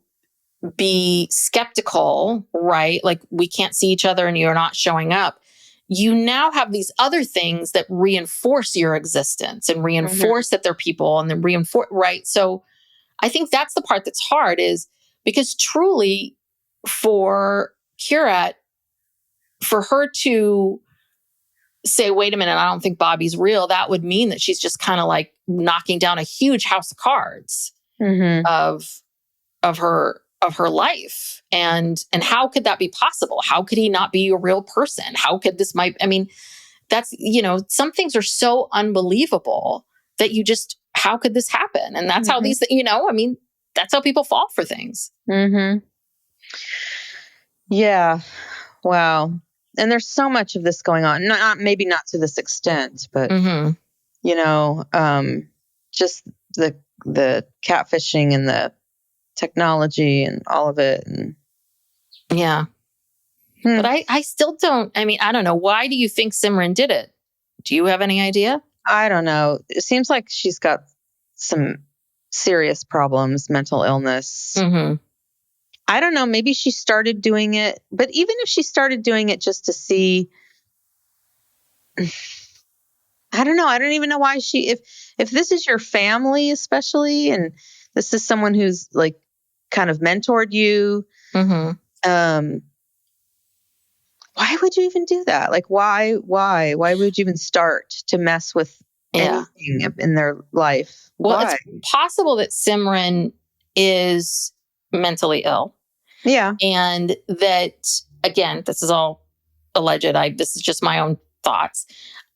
be skeptical, right? Like we can't see each other and you're not showing up. You now have these other things that reinforce your existence and reinforce that they're people and then reinforce, right? So I think that's the part that's hard, is because truly for Kirat, for her to say, wait a minute, I don't think Bobby's real, that would mean that she's just kind of like knocking down a huge house of cards of her life. And how could that be possible? How could he not be a real person? How could this that's, some things are so unbelievable that you just, how could this happen? And that's how these, that's how people fall for things. Yeah. Wow. And there's so much of this going on. Maybe not to this extent, but just the catfishing and the technology and all of it. And yeah. But I still don't, I don't know. Why do you think Simran did it? Do you have any idea? I don't know. It seems like she's got some serious problems, mental illness. I don't know. Maybe she started doing it, but even if she started doing it just to see, I don't know. I don't even know why if this is your family, especially, and this is someone who's like kind of mentored you, why would you even do that? Like, why would you even start to mess with anything in their life? Well, why? It's possible that Simran is mentally ill. Yeah. And that, again, this is all alleged. This is just my own thoughts.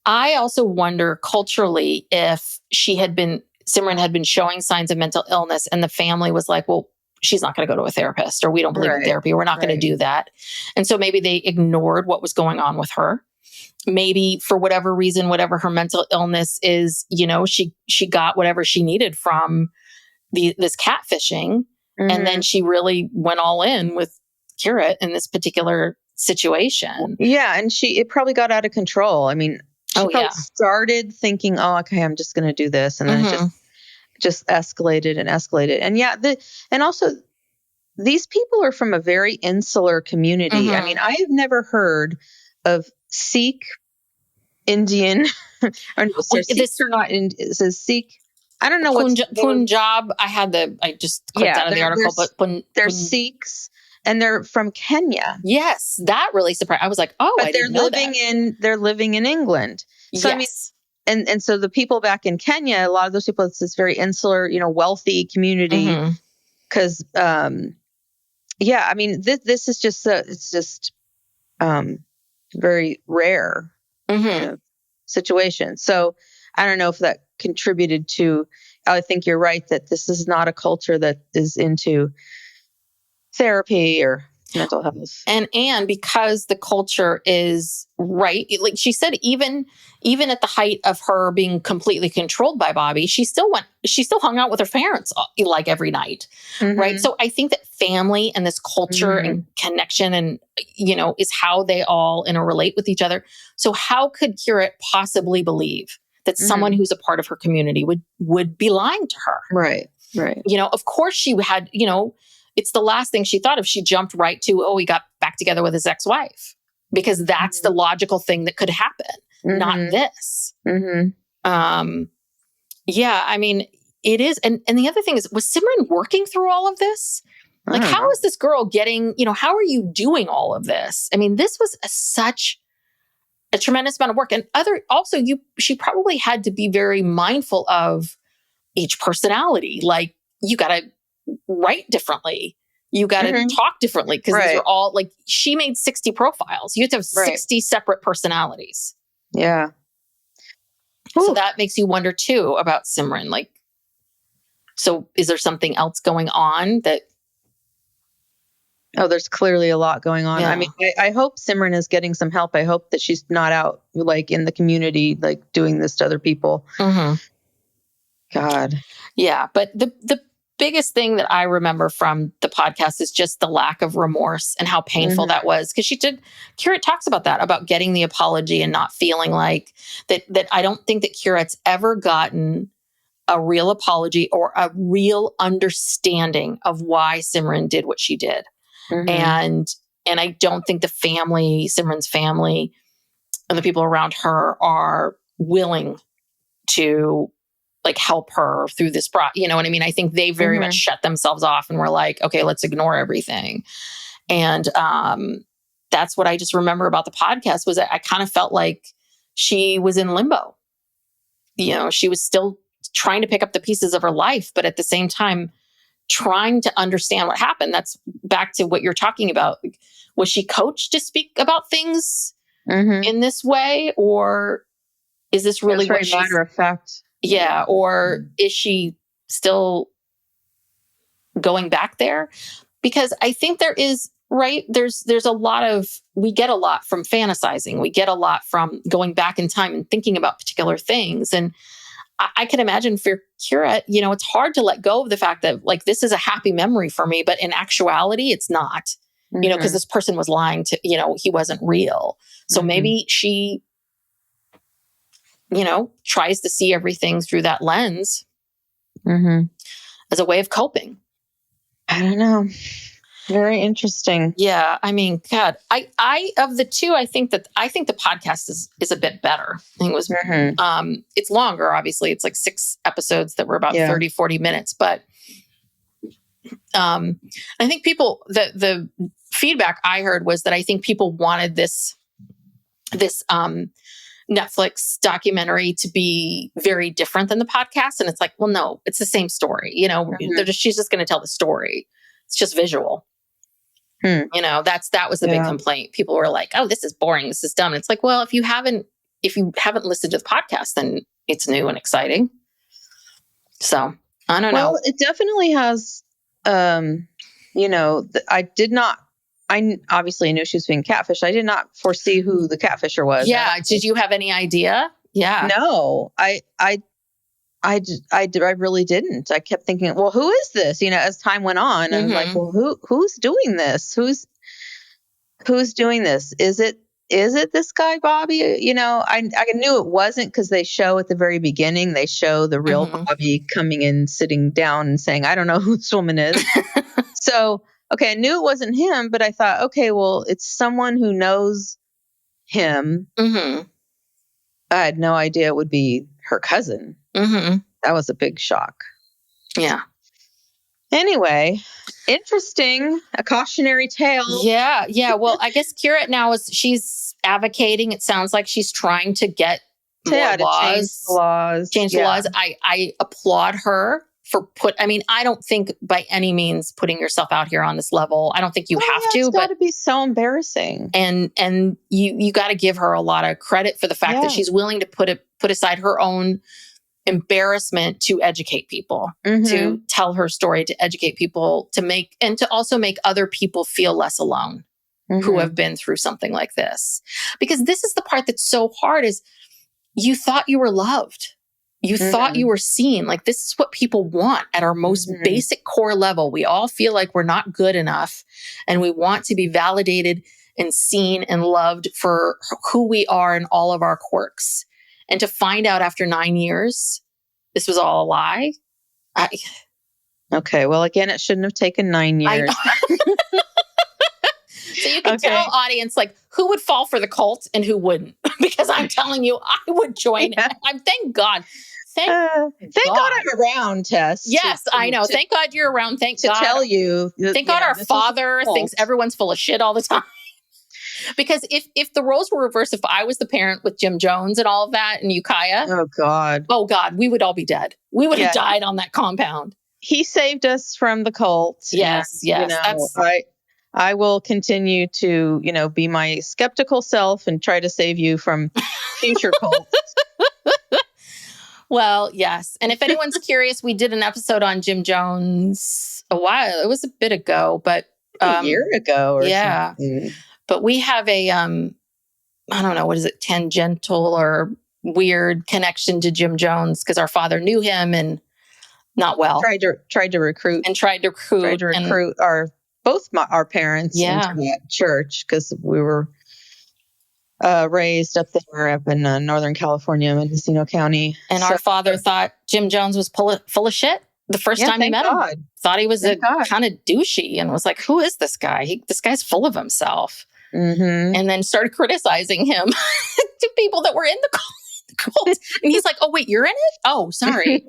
I also wonder culturally if Simran had been showing signs of mental illness and the family was like, well, she's not going to go to a therapist, or we don't believe in therapy. We're not going to do that. And so maybe they ignored what was going on with her. Maybe for whatever reason, whatever her mental illness is, she got whatever she needed from this catfishing. And then she really went all in with Kirat in this particular situation. Yeah. And it probably got out of control. I mean, she probably started thinking, oh, okay, I'm just going to do this. And then it just escalated and escalated. And and also these people are from a very insular community. I mean, I have never heard of Sikh, Indian, or no, Sikhs are not, is it Sikh? I don't know what Punjab. I just clicked out of the article, but they're Sikhs and they're from Kenya. Yes, that really surprised. I was like, oh, but they're living in England. So yes. I mean, and so the people back in Kenya, a lot of those people, it's this very insular, wealthy community. Because, I mean, this is just it's just very rare situation. So I don't know if that contributed to. I think you're right that this is not a culture that is into therapy or mental health. And because the culture is like she said, even at the height of her being completely controlled by Bobby, she still hung out with her parents like every night. Right. So I think that family and this culture and connection and, is how they all interrelate with each other. So how could Kirat possibly believe that someone who's a part of her community would be lying to her? Right. Right. Of course she had, it's the last thing she thought of. She jumped right to, he got back together with his ex-wife, because that's the logical thing that could happen, not this. Yeah, I mean, it is. And the other thing is, was Simran working through all of this? Like, how is this girl getting, how are you doing all of this? I mean, this was such a tremendous amount of work. And she probably had to be very mindful of each personality. Like, you got to write differently. You got to talk differently, because these are all like, she made 60 profiles. You have to have 60 separate personalities. Yeah. So that makes you wonder too about Simran. Like, so is there something else going on that? Oh, there's clearly a lot going on. Yeah. I mean, I hope Simran is getting some help. I hope that she's not out like in the community, like doing this to other people. God. Yeah. But the biggest thing that I remember from the podcast is just the lack of remorse and how painful that was. Because Kirat talks about that, about getting the apology and not feeling like that I don't think that Kirat's ever gotten a real apology or a real understanding of why Simran did what she did. And I don't think the family, Simran's family, and the people around her are willing to like help her through this you know what I mean? I think they very much shut themselves off and were like, okay, let's ignore everything. And that's what I just remember about the podcast was that I kind of felt like she was in limbo. You know, she was still trying to pick up the pieces of her life, but at the same time, trying to understand what happened. That's back to what you're talking about. Was she coached to speak about things in this way? Or is this really what she's... matter of fact. Yeah. Or is she still going back there? Because I think there is, right? There's a lot of, we get a lot from fantasizing. We get a lot from going back in time and thinking about particular things. And I can imagine for Kirat, you know, it's hard to let go of the fact that like, this is a happy memory for me, but in actuality, it's not, you know, because this person was lying to, you know, he wasn't real. So maybe she, you know, tries to see everything through that lens as a way of coping. I don't know. Very interesting. Yeah. I mean, God, I of the two, I think the podcast is a bit better. I think it was, it's longer, obviously. It's like 6 episodes that were about 30, 40 minutes. But I think people, the feedback I heard was that I think people wanted this Netflix documentary to be very different than the podcast. And it's like, well, no, it's the same story. You know, she's just going to tell the story. It's just visual. You know, that was the big complaint. People were like, oh, this is boring. This is dumb. And it's like, well, if you haven't listened to the podcast, then it's new and exciting. So I don't know. Well, it definitely has, you know, I obviously knew she was being catfished. I did not foresee who the catfisher was. Yeah. Did you have any idea? Yeah. No, I really didn't. I kept thinking, well, who is this? You know, as time went on, I was like, well, who's doing this? Who's doing this? Is it this guy, Bobby? You know, I knew it wasn't because they show at the very beginning, they show the real Bobby coming in, sitting down and saying, I don't know who this woman is. So, okay, I knew it wasn't him, but I thought, okay, well, it's someone who knows him. I had no idea it would be her cousin. That was a big shock. Yeah. Anyway, interesting. A cautionary tale. Yeah. Yeah. Well, I guess Kirat now she's advocating. It sounds like she's trying to get more laws. Change the laws. I applaud her for I don't think by any means putting yourself out here on this level. I don't think you have to. It's got to be so embarrassing. And you got to give her a lot of credit for the fact that she's willing to put aside her own embarrassment to educate people, to tell her story, to educate people, to also make other people feel less alone who have been through something like this. Because this is the part that's so hard is you thought you were loved. You thought you were seen. Like this is what people want at our most basic core level. We all feel like we're not good enough and we want to be validated and seen and loved for who we are and all of our quirks. And to find out after 9 years, this was all a lie. Okay. Well, again, it shouldn't have taken 9 years. So you can tell audience like who would fall for the cult and who wouldn't, because I'm telling you, I would join it. Thank God. Thank God I'm around, Tess. Yes, I know. Thank God you're around. Thank God. To tell you. Thank God our father thinks everyone's full of shit all the time. Because if the roles were reversed, if I was the parent with Jim Jones and all of that and Ukiah. Oh God, we would all be dead. We would have died on that compound. He saved us from the cult. Yes, yes. You know, I will continue to, you know, be my skeptical self and try to save you from future cults. Well, yes. And if anyone's curious, we did an episode on Jim Jones a while. It was a bit ago, but a year ago or something. But we have a, I don't know, what is it, tangential or weird connection to Jim Jones because our father knew him and not well. Tried to recruit our parents into that church because we were raised up in Northern California, Mendocino County. And our father thought Jim Jones was full of shit the first time he met him. Thought he was kind of douchey and was like, who is this guy? This guy's full of himself. Mm-hmm. And then started criticizing him to people that were in the cult. And he's like, oh, wait, you're in it? Oh, sorry.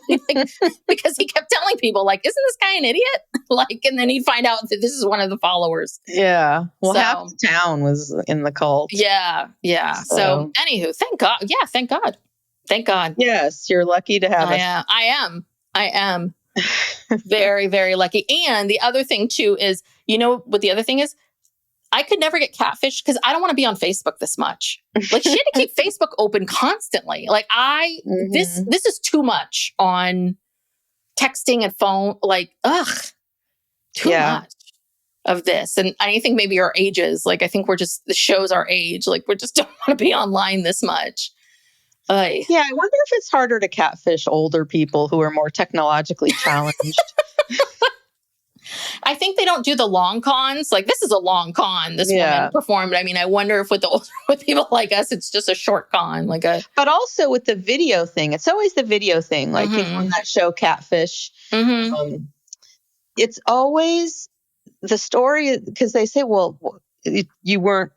Because he kept telling people, like, isn't this guy an idiot? And then he'd find out that this is one of the followers. Yeah. Well, half the town was in the cult. Yeah. Yeah. So anywho, thank God. Yeah. Thank God. Thank God. Yes. You're lucky to have us. I am very, very lucky. And the other thing too is, you know what the other thing is? I could never get catfish because I don't want to be on Facebook this much. Like she had to keep Facebook open constantly. Like this is too much on texting and phone. Like, too much of this. And I think maybe our ages, like I think this shows our age. Like we just don't want to be online this much. Yeah, I wonder if it's harder to catfish older people who are more technologically challenged. I think they don't do the long cons. Like this is a long con this woman performed. I mean, I wonder if with people like us, it's just a short con. But also with the video thing, it's always the video thing. Like on that show Catfish, it's always the story because they say, well, you weren't.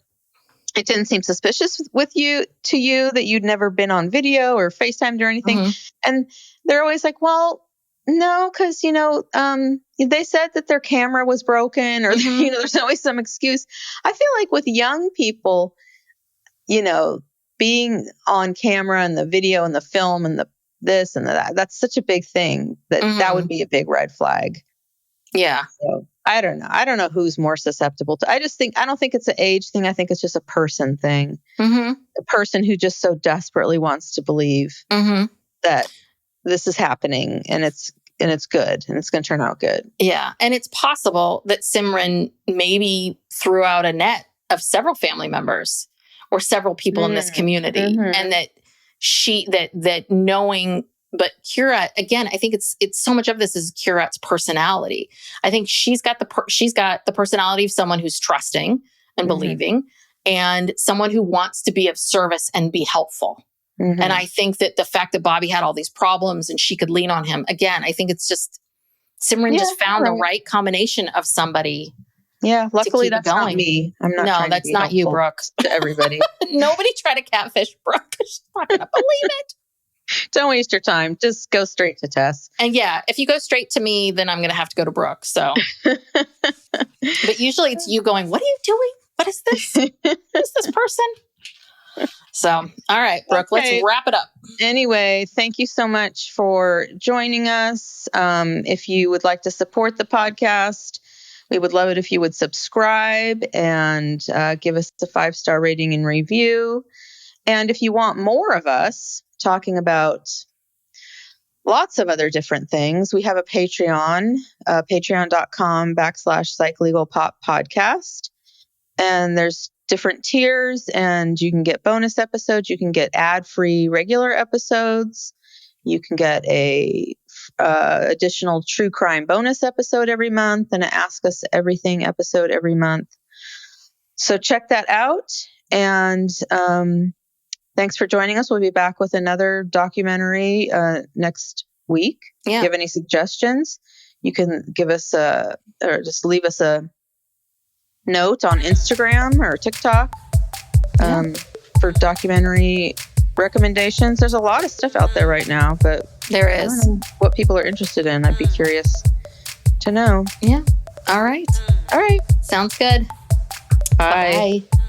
It didn't seem suspicious to you that you'd never been on video or FaceTimed or anything. And they're always like, well, no, because, they said that their camera was broken or, there's always some excuse. I feel like with young people, being on camera and the video and the film and the this and that, that's such a big thing that would be a big red flag. Yeah. So I don't know. I don't know who's more susceptible to. I don't think it's an age thing. I think it's just a person thing. A person who just so desperately wants to believe that this is happening and it's good and it's going to turn out good. Yeah. And it's possible that Simran maybe threw out a net of several family members or several people in this community and that knowing. But Kirat, again, I think it's so much of this is Kirat's personality. I think she's got the personality of someone who's trusting and believing and someone who wants to be of service and be helpful. And I think that the fact that Bobby had all these problems and she could lean on him, again, I think it's just Simran just found the right combination of somebody. Yeah, luckily that's not me. I'm not. No, that's not you, Brooke. To everybody. Nobody try to catfish Brooke. She's not going to believe it. Don't waste your time. Just go straight to Tess. And yeah, if you go straight to me, then I'm going to have to go to Brooke. So, but usually it's you going, what are you doing? What is this? Who is this person? So, all right, Brooke, let's wrap it up. Anyway, thank you so much for joining us. If you would like to support the podcast, we would love it if you would subscribe and give us a 5-star rating and review. And if you want more of us talking about lots of other different things, we have a Patreon, patreon.com/psychlegalpop-podcast. And there's different tiers and you can get bonus episodes. You can get ad-free regular episodes. You can get a additional true crime bonus episode every month and an Ask Us Everything episode every month. So check that out. And thanks for joining us. We'll be back with another documentary next week. Yeah. If you have any suggestions, you can give us or just leave us a note on Instagram or TikTok for documentary recommendations. There's a lot of stuff out there right now, but there is. I don't know what people are interested in. I'd be curious to know. Yeah. All right. All right. Sounds good. Bye. Bye.